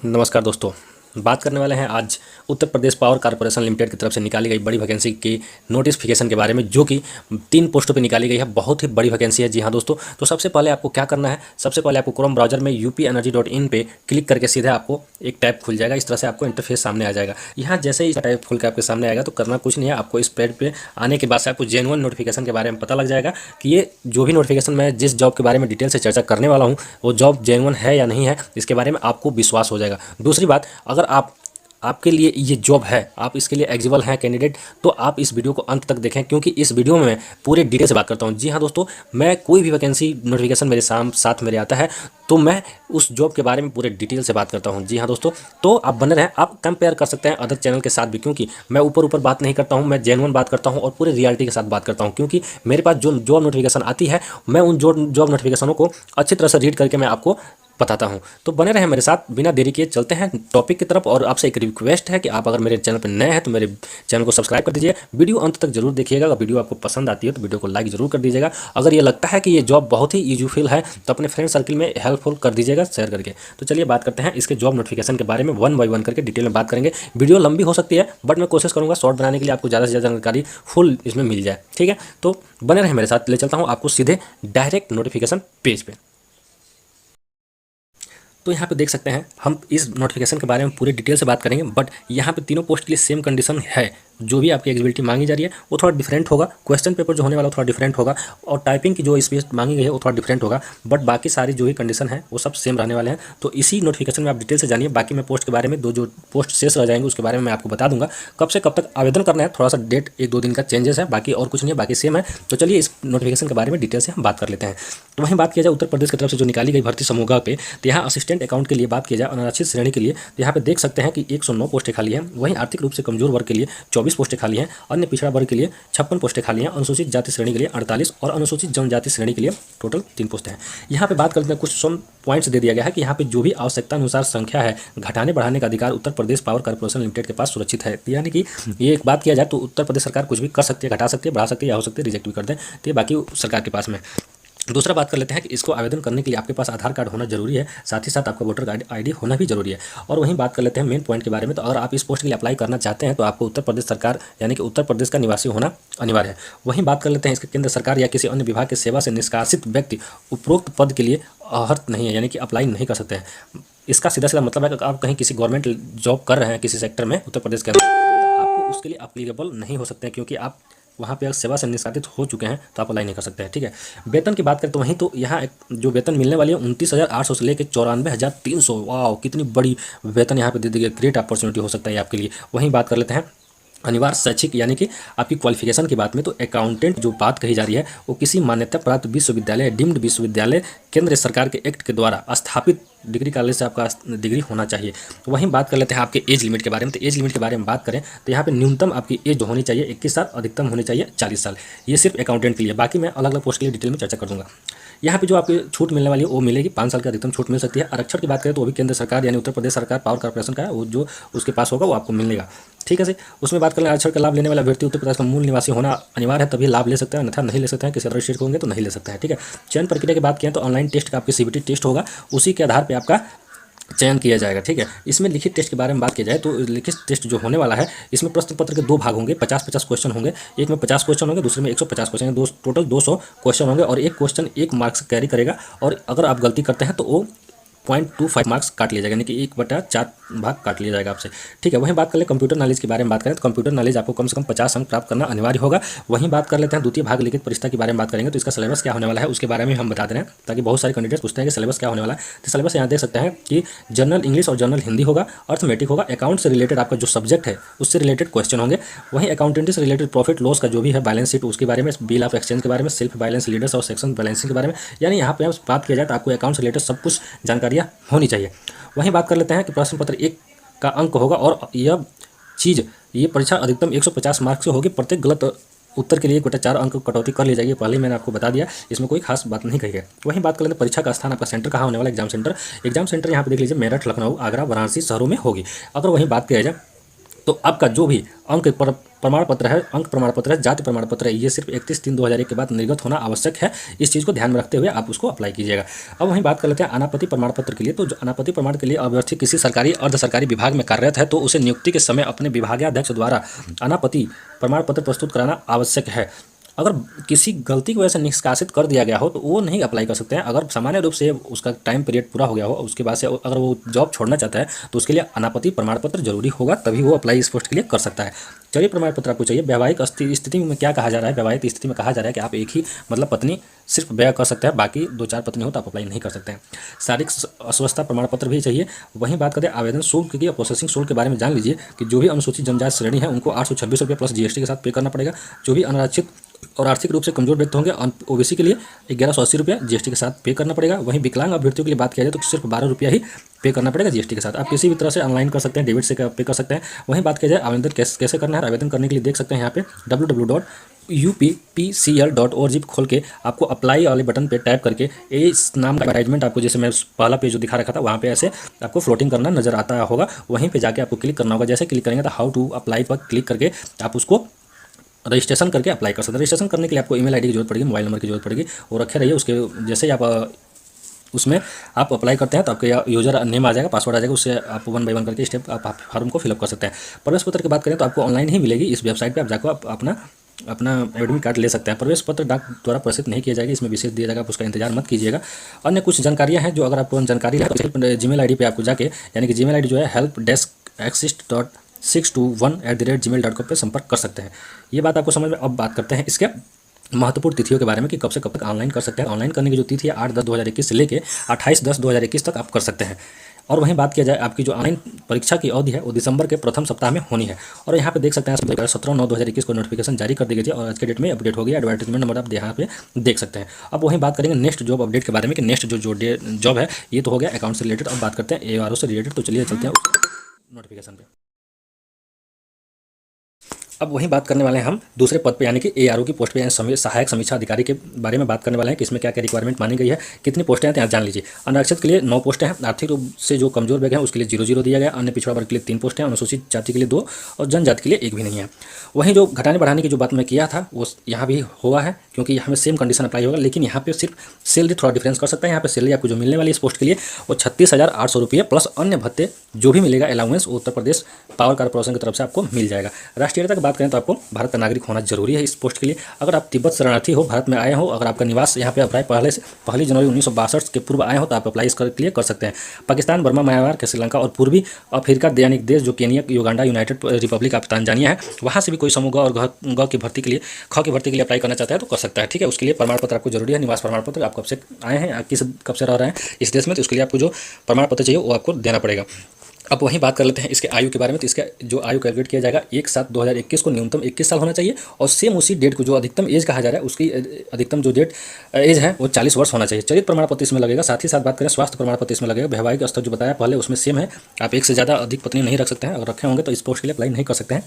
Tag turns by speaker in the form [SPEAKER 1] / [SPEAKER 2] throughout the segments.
[SPEAKER 1] नमस्कार दोस्तों। बात करने वाले हैं आज Uttar Pradesh power corporation limited की तरफ से निकाली गई बड़ी वैकेंसी की नोटिफिकेशन के बारे में, जो कि 3 पोस्टों पे निकाली गई है। बहुत ही बड़ी वैकेंसी है। जी हाँ दोस्तों, तो सबसे पहले आपको क्या करना है, सबसे पहले आपको क्रोम ब्राउजर में UPenergy.in पे क्लिक करके सीधे आपको एक टैब खुल जाएगा। इस तरह से आपको इंटरफेस सामने आ जाएगा। यहाँ जैसे ही टैब खुल के आपके सामने आएगा तो करना कुछ नहीं है। आपको इस पेज पे आने के बाद से आपको जेन्युइन नोटिफिकेशन के बारे में पता लग जाएगा कि ये जो भी नोटिफिकेशन मैं जिस जॉब के बारे में डिटेल से चर्चा करने वाला हूँ वो जॉब जेन्युइन है या नहीं है, इसके बारे में आपको विश्वास हो जाएगा। दूसरी बात, अगर आपके लिए ये जॉब है, आप इसके लिए एलिजिबल हैं कैंडिडेट, तो आप इस वीडियो को अंत तक देखें, क्योंकि इस वीडियो में मैं पूरे डिटेल से बात करता हूँ। जी हाँ दोस्तों, मैं कोई भी वैकेंसी नोटिफिकेशन मेरे साथ मेरे आता है तो मैं उस जॉब के बारे में पूरे डिटेल से बात करता हूँ। जी हाँ दोस्तों, तो आप बने रहें। आप कंपेयर कर सकते हैं अदर चैनल के साथ भी, क्योंकि मैं ऊपर बात नहीं करता हूँ, मैं जेन्युइन बात करता हूँ और पूरे रियलिटी के साथ बात करता हूँ। क्योंकि मेरे पास जो जॉब नोटिफिकेशन आती है, मैं उन जॉब नोटिफिकेशनों को अच्छी तरह से रीड करके मैं आपको बताता हूं। तो बने रहें मेरे साथ। बिना देरी किए चलते हैं टॉपिक की तरफ। और आपसे एक रिक्वेस्ट है कि आप अगर मेरे चैनल पर नए हैं तो मेरे चैनल को सब्सक्राइब कर दीजिए। वीडियो अंत तक जरूर देखिएगा। अगर वीडियो आपको पसंद आती है तो वीडियो को लाइक जरूर कर दीजिएगा। अगर ये लगता है कि ये जॉब बहुत ही यूजफुल है तो अपने फ्रेंड सर्कल में हेल्पफुल कर दीजिएगा शेयर करके। तो चलिए बात करते हैं इसके जॉब नोटिफिकेशन के बारे में, 1 बाय 1 करके डिटेल में बात करेंगे। वीडियो लंबी हो सकती है बट मैं कोशिश करूंगा शॉर्ट बनाने के लिए, आपको ज़्यादा से ज़्यादा जानकारी फुल इसमें मिल जाए। ठीक है, तो बने रहें मेरे साथ। ले चलता हूँ आपको सीधे डायरेक्ट नोटिफिकेशन पेज पे। तो यहाँ पे देख सकते हैं, हम इस नोटिफिकेशन के बारे में पूरी डिटेल से बात करेंगे। बट यहाँ पे तीनों पोस्ट के लिए सेम कंडीशन है। जो भी आपकी एलिजिबिलिटी मांगी जा रही है वो थोड़ा डिफरेंट होगा। क्वेश्चन पेपर जो होने वाला थोड़ा डिफरेंट होगा और टाइपिंग की जो स्पीड मांगी गई है वो थोड़ा डिफरेंट होगा। बट बाकी सारी जो भी कंडीशन है वो सब सेम रहने वाले हैं। तो इसी नोटिफिकेशन में आप डिटेल से जानिए। बाकी मैं पोस्ट के बारे में, जो पोस्ट शेष रह जाएंगे उसके बारे में मैं आपको बता दूंगा कब से कब तक आवेदन करना है। थोड़ा सा डेट 1-2 दिन का चेंजेस है, बाकी और कुछ नहीं है, बाकी सेम है। तो चलिए इस नोटिफिकेशन के बारे में डिटेल से हम बात कर लेते हैं। तो वहीं बात किया जाए उत्तर प्रदेश की तरफ से जो निकाली गई भर्ती समूह पे, तो यहाँ असिस्टेंट अकाउंट के लिए बात की जाए अनारक्षित श्रेणी के लिए, तो यहाँ पे देख सकते हैं कि 109 पोस्टें खाली हैं। वहीं आर्थिक रूप से कमजोर वर्ग के लिए 24 पोस्टें खाली हैं। अन्य पिछड़ा वर्ग के लिए 56 पोस्टें खाली हैं। अनुसूचित जाति श्रेणी के लिए 48 और अनुसूचित जनजाति श्रेणी के लिए टोटल 3 पोस्टें हैं। यहाँ पे बात करते हैं, कुछ सम पॉइंट्स दे दिया गया है कि यहाँ पे जो भी आवश्यकता अनुसार संख्या है, घटाने बढ़ाने का अधिकार Uttar Pradesh power corporation limited के पास सुरक्षित है। यानी कि ये एक बात किया जाए तो उत्तर प्रदेश सरकार कुछ भी कर सकती है, घटा सकती है, बढ़ा सकती है, या हो सकती है रिजेक्ट भी कर दें, तो ये बाकी सरकार के पास में। दूसरा बात कर लेते हैं कि इसको आवेदन करने के लिए आपके पास आधार कार्ड होना जरूरी है, साथ ही साथ आपका वोटर ID होना भी जरूरी है। और वहीं बात कर लेते हैं मेन पॉइंट के बारे में। तो अगर आप इस पोस्ट के लिए अप्लाई करना चाहते हैं तो आपको उत्तर प्रदेश सरकार यानी कि उत्तर प्रदेश का निवासी होना अनिवार्य है। वहीं बात कर लेते हैं इसके केंद्र सरकार या किसी अन्य विभाग की सेवा से निष्कासित व्यक्ति उपरोक्त पद के लिए अर्हत नहीं है, यानी कि अप्लाई नहीं कर सकते हैं। इसका सीधा सीधा मतलब है कि आप कहीं किसी गवर्नमेंट जॉब कर रहे हैं किसी सेक्टर में उत्तर प्रदेश के अंदर, तो आपको उसके लिए अप्लीकेबल नहीं हो सकते हैं, क्योंकि आप वहाँ पे अगर सेवा से निष्कासित हो चुके हैं तो आप अप्लाई नहीं कर सकते हैं। ठीक है, वेतन की बात करें तो वहीं तो यहाँ जो वेतन मिलने वाली है 29,800 से लेकर 94,300। वाह, कितनी बड़ी वेतन यहाँ पे दे दी गई। ग्रेट अपॉर्चुनिटी हो सकता है आपके लिए। वहीं बात कर लेते हैं अनिवार्य शैक्षिक यानी कि आपकी क्वालिफिकेशन की बात में, तो अकाउंटेंट जो बात कही जा रही है वो किसी मान्यता प्राप्त विश्वविद्यालय, डीम्ड विश्वविद्यालय, केंद्र सरकार के एक्ट के द्वारा स्थापित डिग्री कॉलेज से आपका डिग्री होना चाहिए। तो वहीं बात कर लेते हैं आपके एज लिमिट के बारे में। तो एज लिमिट के बारे में बात करें तो यहाँ पे न्यूनतम आपकी एज जो होनी चाहिए 21 साल, अधिकतम होनी चाहिए 40 साल। ये सिर्फ अकाउंटेंट के लिए, बाकी मैं अलग अलग पोस्ट के लिए डिटेल में चर्चा कर दूंगा। यहाँ पे जो आपकी छूट मिलने वाली है वो मिलेगी, 5 साल की अधिकतम छूट मिल सकती है। आरक्षण की बात करें तो वो भी केंद्र सरकार यानी उत्तर प्रदेश सरकार पावर कॉर्पोरेशन का है, वो जो उसके पास होगा वो आपको मिलेगा। ठीक है सर, उसमें बात करें आरक्षण का लाभ लेने वाला व्यक्ति उत्तर प्रदेश का मूल निवासी होना अनिवार्य है, तभी लाभ ले सकते हैं, अन्यथा नहीं ले सकते हैं। किसी अदर स्टेट के होंगे तो नहीं ले सकते हैं। ठीक है, चयन प्रक्रिया की बात करें तो ऑनलाइन टेस्ट का आपकी CBT टेस्ट होगा, उसी के आधार पर आपका चयन किया जाएगा। ठीक है, इसमें लिखित टेस्ट के बारे में बात की जाए तो लिखित टेस्ट जो होने वाला है इसमें प्रश्न पत्र के 2 भाग होंगे, 50-50 क्वेश्चन होंगे। एक में 50 क्वेश्चन होंगे, दूसरे में 150 क्वेश्चन, टोटल 200 क्वेश्चन होंगे और एक क्वेश्चन 1 मार्क्स कैरी करेगा। और अगर आप गलती करते हैं तो वो 0.25 मार्क्स काट लिया जाएगा, यानी कि 1/4 भाग काट लिया जाएगा आपसे। ठीक है, वहीं बात कर ले कंप्यूटर नॉलेज के बारे में बात करें तो कंप्यूटर नॉलेज आपको कम से कम 50 अंक प्राप्त करना अनिवार्य होगा। वहीं बात कर लेते हैं द्वितीय भाग लिखित परीक्षा के बारे में बात करेंगे तो इसका सिलेबस क्या होने वाला है उसके बारे में हम बता दे रहे हैं, ताकि बहुत सारे कैंडिडेट्स पूछते हैं कि सिलेबस क्या होने वाला है। तो सिलेबस यहाँ देख सकते हैं कि जनरल इंग्लिश और जनरल हिंदी होगा, अर्थमेटिक होगा, अकाउंट से रिलेटेड आपका जो सब्जेक्ट है उससे रिलेटेड क्वेश्चन होंगे। वहीं अकाउंटेंसी से रिलेटेड प्रॉफिट लॉस का जो भी है बैलेंस शीट उसके बारे में, बिल ऑफ एक्सचेंज के बारे में, सेल्फ बैलेंस लीडर्स और सेक्शन बैलेंसिंग के बारे में, यानी यहाँ पे बात किया जाए तो आपको अकाउंट से रिलेटेड सब कुछ जानकारियाँ होनी चाहिए। वहीं बात कर लेते हैं कि प्रश्न पत्र 1 का अंक होगा और ये परीक्षा अधिकतम 150 मार्क्स से होगी। प्रत्येक गलत उत्तर के लिए 1/4 अंक कटौती कर ली जाएगी, पहले मैंने आपको बता दिया, इसमें कोई खास बात नहीं कही है। वहीं बात कर लेते हैं परीक्षा का स्थान, आपका सेंटर कहाँ होने वाला एग्जाम सेंटर यहाँ पे देख लीजिए, मेरठ, लखनऊ, आगरा, वाराणसी शहरों में होगी। अगर वहीं बात किया जाए तो आपका जो भी अंक प्रमाण पत्र है, अंक प्रमाण पत्र है, जाति प्रमाण पत्र है, ये सिर्फ 31/3/2001 के बाद निर्गत होना आवश्यक है। इस चीज़ को ध्यान में रखते हुए आप उसको अप्लाई कीजिएगा। अब वहीं बात कर लेते हैं अनापत्ति प्रमाण पत्र के लिए। तो जो अनापत्ति प्रमाण के लिए अभ्यर्थी किसी सरकारी अर्ध सरकारी विभाग में कार्यरत है तो उसे नियुक्ति के समय अपने विभागाध्यक्ष द्वारा अनापत्ति प्रमाण पत्र प्रस्तुत कराना आवश्यक है। अगर किसी गलती की वजह से निष्कासित कर दिया गया हो तो वो नहीं अप्लाई कर सकते हैं। अगर सामान्य रूप से उसका टाइम पीरियड पूरा हो गया हो, उसके बाद से अगर वो जॉब छोड़ना चाहता है तो उसके लिए अनापत्ति प्रमाण पत्र जरूरी होगा, तभी वो अप्लाई इस पोस्ट के लिए कर सकता है। चलिए, प्रमाण पत्र आपको चाहिए। वैवाहिक स्थिति में क्या कहा जा रहा है? वैवाहिक स्थिति में कहा जा रहा है कि आप एक ही मतलब पत्नी सिर्फ व्यय कर सकते हैं, बाकी 2-4 पत्नी हो तो आप अप्लाई नहीं कर सकते हैं। शारीरिक अस्वस्थता प्रमाण पत्र भी चाहिए। वहीं बात करें आवेदन शुल्क की, प्रोसेसिंग शुल्क के बारे में जान लीजिए कि जो भी अनुसूचित जनजाति श्रेणी है उनको 826 रुपये प्लस GST के साथ पे करना पड़ेगा। जो भी अनारक्षित और आर्थिक रूप से कमजोर व्यक्ति होंगे OBC के लिए 1180 रुपये GST के साथ पे करना पड़ेगा। वहीं विकलांग अभ्यर्थियों के लिए बात किया जाए तो सिर्फ 12 रुपया ही पे करना पड़ेगा GST के साथ। आप किसी भी तरह से ऑनलाइन कर सकते हैं, डेबिट से पे कर सकते हैं। वहीं बात किया जाए आवेदन कैसे करना है, आवेदन करने के लिए देख सकते हैं यहाँ पे www.uppcl.org खोल के आपको अप्लाई वाले बटन पे टैप करके इस नाम का एडवर्टाइजमेंट आपको, जैसे मैं पहला पेज जो दिखा रखा था वहाँ पे ऐसे आपको फ्लोटिंग करना नजर आता होगा। वहीं पे जाके आपको क्लिक करना होगा। जैसे क्लिक करेंगे तो हाउ टू अप्लाई पर क्लिक करके आप उसको रजिस्ट्रेशन करके अप्लाई कर सकते हैं। रजिस्ट्रेशन करने के लिए आपको ईमेल आईडी की जरूरत पड़ेगी, मोबाइल नंबर की जरूरत पड़ेगी, वो रखे रहिए। उसके जैसे ही आप उसमें आप अप्लाई करते हैं तो आपके यूजर नेम आ जाएगा, पासवर्ड आ जाएगा, उससे आप 1 बाय 1 करके स्टेप आप फॉर्म को फिलअप कर सकते हैं। प्रवेश पत्र की बात करें तो आपको ऑनलाइन ही मिलेगी। इस वेबसाइट पर आप जाकर अपना एडमिट कार्ड ले सकते हैं। प्रवेश पत्र डाक द्वारा प्रसिद्ध नहीं किया जाएगा, इसमें विशेष दिया जाएगा, आप उसका इंतजार मत कीजिएगा। अन्य कुछ जानकारियाँ हैं जो अगर आपको जानकारी है तो जीमेल आईडी पे आपको जाके, यानी कि जीमेल आईडी जो है helpdesk@621@gmail.com पे संपर्क कर सकते हैं। ये बात आपको समझ में। अब बात करते हैं इसके महत्वपूर्ण तिथियों के बारे में कि कब से कब तक ऑनलाइन कर सकते हैं। ऑनलाइन करने की जो तिथि है 8/10/2021 से लेकर 28/10/2021 तक आप कर सकते हैं। और वहीं बात किया जाए आपकी जो ऑनलाइन परीक्षा की अवधि है वो दिसंबर के प्रथम सप्ताह में होनी है। और यहाँ पे देख सकते हैं 17/9/2021 को नोटिफिकेशन जारी कर दी गई थी और आज के डेट में अपडेट हो गया। एडवर्टाइजमेंट नंबर आप यहाँ पे देख सकते हैं। अब वहीं बात करेंगे नेक्स्ट जॉब अपडेट के बारे में कि नेक्स्ट जो जॉब है ये तो हो गया अकाउंट से रिलेटेड। अब बात करते हैं ARO से रिलेटेड। तो चलिए चलते हैं नोटिफिकेशन पे। अब वहीं बात करने वाले हैं हम दूसरे पद पे, यानी कि ARO की पोस्ट पे, यानी सहायक समीक्षा अधिकारी के बारे में बात करने वाले हैं कि इसमें क्या क्या रिक्वायरमेंट मानी गई है, कितनी पोस्टें हैं, तो यहाँ जान लीजिए। अनारक्षित के लिए 9 पोस्टें हैं, आर्थिक रूप से जो कमजोर वर्ग है उसके लिए 0-0 दिया गया, अन्य पिछड़ा वर्ग के लिए 3 पोस्टें हैं, अनुसूचित जाति के लिए 2 और जनजाति के लिए 1 भी नहीं है। वहीं जो घटाने बढ़ाने की जो बात मैं किया था वो यहाँ भी हुआ है, क्योंकि यहाँ में सेम कंडीशन अप्लाई होगा, लेकिन यहाँ पे सिर्फ सैलरी थोड़ा डिफरेंस कर सकता है। यहाँ पे सैलरी आपको जो मिलने वाली इस पोस्ट के लिए वो 36,800 रुपये प्लस अन्य भत्ते जो भी मिलेगा allowance Uttar Pradesh power corporation की तरफ से आपको मिल जाएगा। राष्ट्रीयता की बात करें तो आपको भारत का नागरिक होना जरूरी है इस पोस्ट के लिए। अगर आप तिब्बत शरणार्थी हो, भारत में आए हो, अगर आपका निवास यहाँ पे अप्लाई 1 जनवरी 1962 के पूर्व आए हो तो आप अप्लाई इसके लिए कर सकते हैं। पाकिस्तान, बर्मा, म्यांमार, श्रीलंका और पूर्वी अफ्रीका यानी देश जो Kenya, Uganda, United Republic of Tanzania है, वहाँ से भी कोई समूह और ग की भर्ती के लिए, ख की भर्ती के लिए अप्लाई करना चाहता है तो कर सकता है। ठीक है, उसके लिए प्रमाण पत्र आपको जरूरी है, निवास प्रमाण पत्र। आप कब से आए हैं, कब से रह रहे हैं इस देश में, तो उसके लिए आपको जो प्रमाण पत्र चाहिए वो आपको देना पड़ेगा। अब वहीं बात कर लेते हैं इसके आयु के बारे में। तो इसका जो आयु कैलकुलेट किया जाएगा 1/7/2021 को न्यूनतम 21 साल होना चाहिए और सेम उसी डेट को जो अधिकतम एज कहा जा रहा है उसकी अधिकतम जो डेट एज है वो 40 वर्ष होना चाहिए। चरित्र प्रमाण पत्र इसमें लगेगा। साथ ही साथ बात करें स्वास्थ्य प्रमाण पत्र इसमें लगेगा। वैवाहिक स्तर जो बताया पहले उसमें सेम है, आप 1 से ज़्यादा अधिक पत्नी नहीं रख सकते हैं, अगर रखे होंगे तो इस पोस्ट के लिए अप्लाई नहीं कर सकते हैं।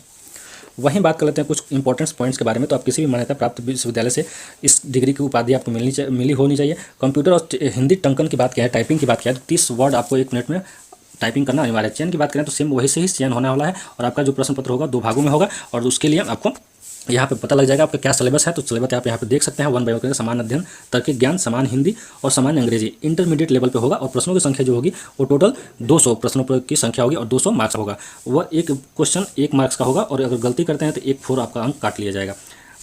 [SPEAKER 1] वहीं बात कर लेते हैं कुछ इंपॉर्टेंट पॉइंट्स के बारे में। तो आप किसी भी मान्यता प्राप्त विश्वविद्यालय से इस डिग्री की उपाधि आपको मिली होनी चाहिए। कंप्यूटर और हिंदी टंकन की बात किया है, टाइपिंग की बात किया है तो 30 वर्ड आपको 1 मिनट में टाइपिंग करना अनिवार्य है। चयन की बात करें तो सेम वही से ही चयन होने वाला है और आपका जो प्रश्न पत्र होगा 2 भागों में होगा और उसके लिए आपको यहाँ पे पता लग जाएगा आपका क्या सिलेबस है। तो सिलेबस आप यहाँ पे देख सकते हैं 1 बाय 1 करके समान अध्ययन, तर्किक ज्ञान, समान हिंदी और समान अंग्रेजी इंटरमीडिएट लेवल पे होगा और प्रश्नों की संख्या जो होगी वो टोटल 200 प्रश्नों की संख्या होगी और 200 मार्क्स होगा। वह एक क्वेश्चन 1 मार्क्स का होगा और अगर गलती करते हैं तो 1 4 आपका अंक काट लिया जाएगा।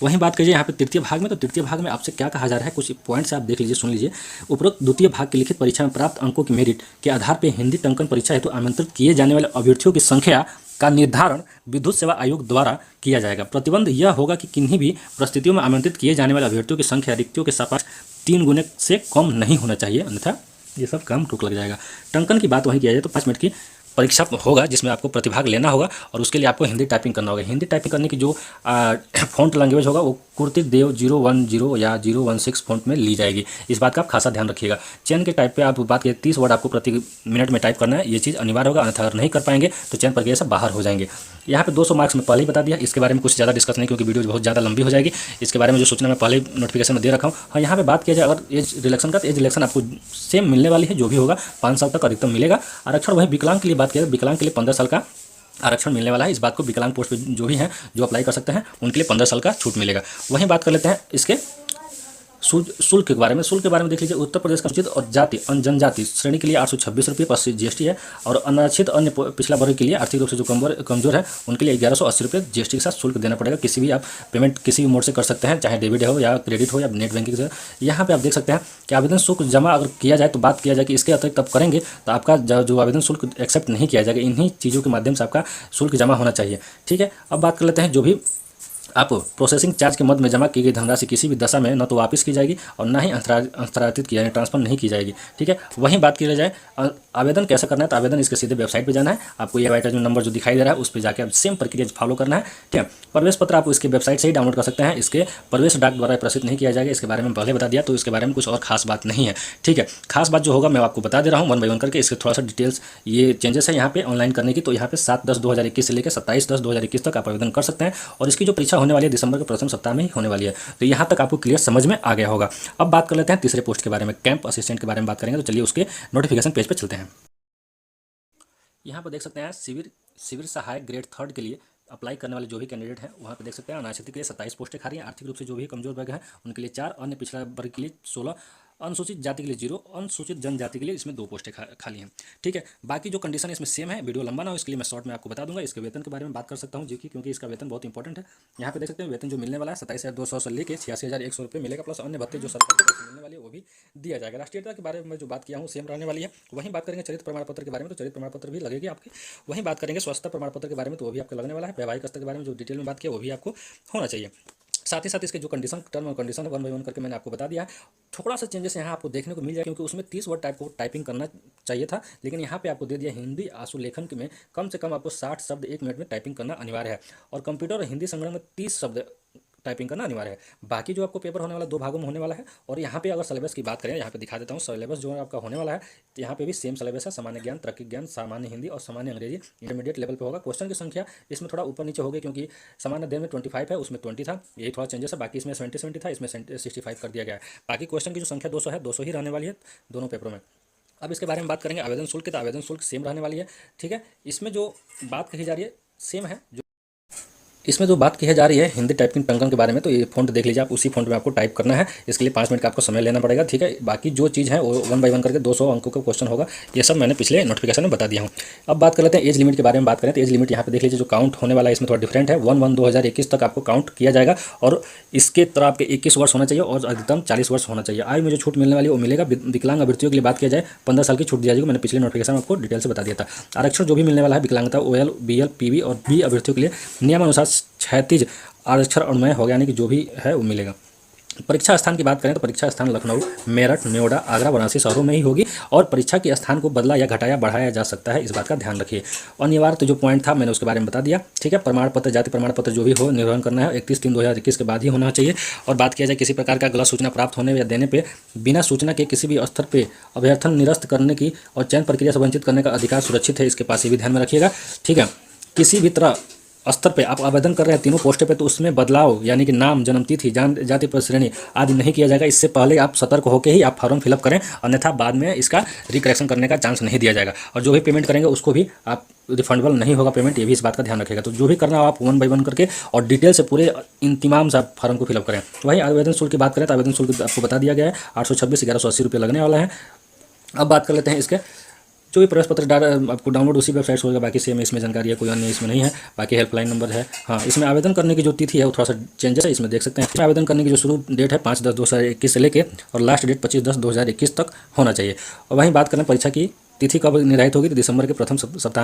[SPEAKER 1] वहीं बात कीजिए यहाँ पे तृतीय भाग में। तो तृतीय भाग में आपसे क्या कहा जा रहा है, कुछ पॉइंट्स आप देख लीजिए, सुन लीजिए। उपरोक्त द्वितीय भाग की लिखित परीक्षा में प्राप्त अंकों की मेरिट के आधार पर हिंदी टंकन परीक्षा हेतु आमंत्रित किए जाने वाले अभ्यर्थियों की संख्या का निर्धारण विद्युत सेवा आयोग द्वारा किया जाएगा। प्रतिबंध यह होगा कि किन्हीं भी परिस्थितियों में आमंत्रित किए जाने वाले अभ्यर्थियों की संख्या रिक्तियों के सापेक्ष 3 गुने से कम नहीं होना चाहिए, अन्यथा ये सब काम टूक लग जाएगा। टंकन की बात वहीं किया जाए तो 5 मिनट की परीक्षा होगा जिसमें आपको प्रतिभाग लेना होगा और उसके लिए आपको हिंदी टाइपिंग करना होगा। हिंदी टाइपिंग करने की जो फ़ॉन्ट लैंग्वेज होगा वो कुर्तिक देव 010 या 016 फ़ॉन्ट में ली जाएगी। इस बात का आप खासा ध्यान रखिएगा। चयन के टाइप पे आप बात करें 30 वर्ड आपको प्रति मिनट में टाइप करना है, ये चीज़ अनिवार्य होगा, अन्यथा अगर नहीं कर पाएंगे तो चयन प्रक्रिया से बाहर हो जाएंगे। यहाँ पे 200 मार्क्स में पहले ही बता दिया, इसके बारे में कुछ ज़्यादा डिस्कस नहीं क्योंकि वीडियो बहुत ज़्यादा लंबी हो जाएगी। इसके बारे में जो सूचना मैं पहले नोटिफिकेशन में दे रखा हूँ। हाँ, यहाँ पे बात किया जाए अगर एज रिलेक्शन का, तो एज रिलेक्शन आपको सेम मिलने वाली है, जो भी होगा 5 साल तक अधिकतम मिलेगा। आरक्षण वहीं विकलांग के लिए बात किया, विकलांग के लिए 15 साल का आरक्षण मिलने वाला है। इस बात को विकलांग पोस्ट पे जो भी हैं जो अप्लाई कर सकते हैं उनके लिए 15 साल का छूट मिलेगा। वहीं बात कर लेते हैं इसके शुल्क के बारे में। शुल्क के बारे में देख लीजिए, उत्तर प्रदेश का अनुसूचित और जाति जनजाति श्रेणी के लिए 826 रुपये प्लस GST है, और अनारक्षित अन्य पिछड़ा वर्ग के लिए आर्थिक रूप से जो कमजोर है उनके लिए 1180 रुपये GST के साथ शुल्क देना पड़ेगा। किसी भी आप पेमेंट किसी भी मोड से कर सकते हैं, चाहे डेबिट हो या क्रेडिट हो या नेट बैंकिंग से। यहाँ पे आप देख सकते हैं कि आवेदन शुल्क जमा अगर किया जाए तो बात किया जाए कि इसके अतिरिक्त आप करेंगे तो आपका जो आवेदन शुल्क एक्सेप्ट नहीं किया जाएगा। इन्हीं चीज़ों के माध्यम से आपका शुल्क जमा होना चाहिए। ठीक है, अब बात कर लेते हैं जो भी आप प्रोसेसिंग चार्ज के मद में जमा की गई धनराशि किसी भी दशा में न तो वापस की जाएगी और ना ही अंतरारित की जाएगी, ट्रांसफर नहीं की जाएगी। ठीक है, वहीं बात की जाए आवेदन कैसे करना है, तो आवेदन इसके सीधे वेबसाइट पे जाना है। आपको ये एडवर्टाइजमेंट नंबर जो दिखाई दे रहा है उस पर जाकर सेम प्रक्रिया फॉलो करना है। ठीक है, प्रवेश पत्र आप इसके वेबसाइट से ही डाउनलोड कर सकते हैं। इसके प्रवेश डाक द्वारा प्रसिद्ध नहीं किया जाएगा, इसके बारे में पहले बता दिया, तो इसके बारे में कुछ और खास बात नहीं है। ठीक है, खास बात जो होगा मैं आपको बता दे रहा हूँ वन बाई वन करके। इसके थोड़ा सा डिटेल्स ये चेंजेस है यहाँ पे ऑनलाइन करने की। तो यहाँ पे 7/10/2021 से लेकर 27/10/2021 तक आप आवेदन कर सकते हैं, और इसकी जो परीक्षा होने वाली है दिसंबर के प्रथम सप्ताह में ही होने वाली है। तो यहाँ तक आपको क्लियर समझ में आ गया होगा। अब बात कर लेते हैं तीसरे पोस्ट के बारे में, कैंप असिस्टेंट के बारे में बात करेंगे। तो चलिए उसके नोटिफिकेशन पेज पे चलते हैं। यहाँ पर देख सकते हैं शिविर सहायक ग्रेड 3 के लिए अप्लाई करने वाले जो भी कैंडिडेट हैं वहाँ पे देख सकते हैं अनारक्षित के लिए 27 पोस्टें खाली हैं। आर्थिक रूप से जो भी कमजोर वर्ग है उनके लिए 4, अन्य पिछड़ा वर्ग के लिए 16, अनुसूचित जाति के लिए 0, अनुसूचित जनजाति के लिए इसमें 2 पोस्टें खाली हैं। ठीक है, बाकी जो कंडीशन है इसमें सेम है। वीडियो लंबा ना हो इसके लिए मैं शॉर्ट में आपको बता दूंगा। इसके वेतन के बारे में बात कर सकता हूँ जी, क्योंकि इसका वेतन बहुत इंपॉर्टेंट है। यहाँ पे देख सकते हैं वेतन जो मिलने वाला है 27,200 से लेकर 86,100 रुपये मिलेगा, प्लस अन्य भत्ते जो सरकार की तरफ से मिलने वाली है वो भी दिया जाएगा। राष्ट्रीयता के बारे में जो बात किया हूँ सेम रहने वाली है। वहीं बात करेंगे चरित्र प्रमाण पत्र के बारे में, तो चरित्र प्रमाण पत्र भी लगेगी आपकी। वहीं बात करेंगे स्वच्छता प्रमाण पत्र के बारे में, तो वो भी आपका लगने वाला है। वैवाहिक स्तर के बारे में जो डिटेल में बात किया वो भी आपको होना चाहिए। साथ ही साथ इसके जो टर्म और कंडीशन है वन बाई वन करके मैंने आपको बता दिया है। थोड़ा सा चेंजेस यहाँ आपको देखने को मिल जाए, क्योंकि उसमें 30 वर्ड टाइपिंग करना चाहिए था, लेकिन यहाँ पे आपको दे दिया हिंदी आशुलेखन में कम से कम आपको 60 शब्द 1 मिनट में टाइपिंग करना अनिवार्य है, और कंप्यूटर और हिंदी संगणक में 30 शब्द टाइपिंग करना अनिवार्य है। बाकी जो आपको पेपर होने वाला 2 भागों में होने वाला है। और यहाँ पे अगर सिलेबस की बात करें, यहाँ पे दिखा देता हूँ सिलेबस जो आपका होने वाला है। तो यहाँ पे भी सेम सिलेबस है, सामान्य ज्ञान, तर्किक ज्ञान, सामान्य हिंदी और सामान्य अंग्रेजी इंटरमीडिएट लेवल पे होगा। क्वेश्चन की संख्या इसमें थोड़ा ऊपर नीचे होगी, क्योंकि सामान्य अध्ययन में 25 है, उसमें 20 था, यही थोड़ा चेंजेस है। बाकी इसमें 70 था, इसमें 65 कर दिया गया है। बाकी क्वेश्चन की जो संख्या 200 है, 200 ही रहने वाली है दोनों पेपरों में। अब इसके बारे में बात करेंगे आवेदन शुल्क की, तो आवेदन शुल्क सेम रहने वाली है। ठीक है, इसमें जो बात कही जा रही है सेम है। इसमें जो बात की जा रही है हिंदी टाइपिंग टंकन के बारे में, तो ये फ़ॉन्ट देख लीजिए आप, उसी फ़ॉन्ट में आपको टाइप करना है। इसके लिए 5 मिनट का आपको समय लेना पड़ेगा। ठीक है, बाकी जो चीज़ है वो वन बाई वन करके 200 अंकों का क्वेश्चन होगा। ये सब मैंने पिछले नोटिफिकेशन में बता दिया हूँ। अब बात कर लेते हैं एज लिमिट के बारे में। बात करें तो एज लिमिट यहाँ पे देख लीजिए जो काउंट होने वाला है इसमें थोड़ा डिफरेंट है। 1/1/2021 तक आपको काउंट किया जाएगा, और इसके तरह आपके 21 वर्ष होना चाहिए और अधिकतम 40 वर्ष होना चाहिए। आयु में जो छूट मिलने वाली है वो मिलेगा। विकलांग अभ्यर्थियों के लिए बात किया जाए 15 साल की छूट दी जाएगी। मैंने पिछले नोटिफिकेशन में आपको डिटेल से बता दिया था। आरक्षण जो भी मिलने वाला है विकलांगता OL, BL, PV और B अभ्यर्थियों के लिए नियमानुसार 36 आरक्षण अनुमय हो गया, यानी कि जो भी है वो मिलेगा। परीक्षा स्थान की बात करें तो परीक्षा स्थान लखनऊ, मेरठ, नोएडा, आगरा, वाराणसी शहरों में ही होगी, और परीक्षा के स्थान को बदला या घटाया बढ़ाया जा सकता है, इस बात का ध्यान रखिए। अनिवार्य तो जो पॉइंट था मैंने उसके बारे में बता दिया। ठीक है, प्रमाण पत्र, जाति प्रमाण पत्र जो भी हो निर्वहन करना है 31/3/2021 के बाद ही होना चाहिए। और बात किया जाए किसी प्रकार का गलत सूचना प्राप्त होने या देने पर बिना सूचना के किसी भी स्तर पर अभ्यर्थन निरस्त करने की और चयन प्रक्रिया से वंचित करने का अधिकार सुरक्षित है, इसके पास ये भी ध्यान में रखिएगा। ठीक है, किसी भी तरह स्तर पे आप आवेदन कर रहे हैं तीनों पोस्टों पे, तो उसमें बदलाव यानी कि नाम, जन्मतिथि, जाति श्रेणी आदि नहीं किया जाएगा। इससे पहले आप सतर्क होकर ही आप फॉर्म फिलअप करें, अन्यथा बाद में इसका रिकरेक्शन करने का चांस नहीं दिया जाएगा। और जो भी पेमेंट करेंगे उसको भी आप रिफंडेबल नहीं होगा पेमेंट, ये भी इस बात का ध्यान रखेगा। तो जो भी करना हो आप वन बाई वन करके और डिटेल से पूरे इंतमाम से आप फॉर्म को फिलअप करें। वहीं आवेदन शुल्क की बात करें तो आवेदन शुल्क आपको बता दिया गया है 826 1180 रुपये लगने वाला है। अब बात कर लेते हैं इसके जो भी प्रवेश पत्र आपको डाउनलोड उसी वेबसाइट से होगा। बाकी सेम इसमें जानकारी है, कोई अन्य इसमें नहीं है। बाकी हेल्पलाइन नंबर है। हाँ, इसमें आवेदन करने की जो तिथि है वो थोड़ा सा चेंजेस है, इसमें देख सकते हैं। इसमें आवेदन करने की जो शुरू डेट है 5/10/2021 से लेके और लास्ट डेट 25/10/2021 तक होना चाहिए। और वहीं बात करें परीक्षा की तिथि कब निर्धारित होगी, तो दिसंबर के प्रथम सप्ताह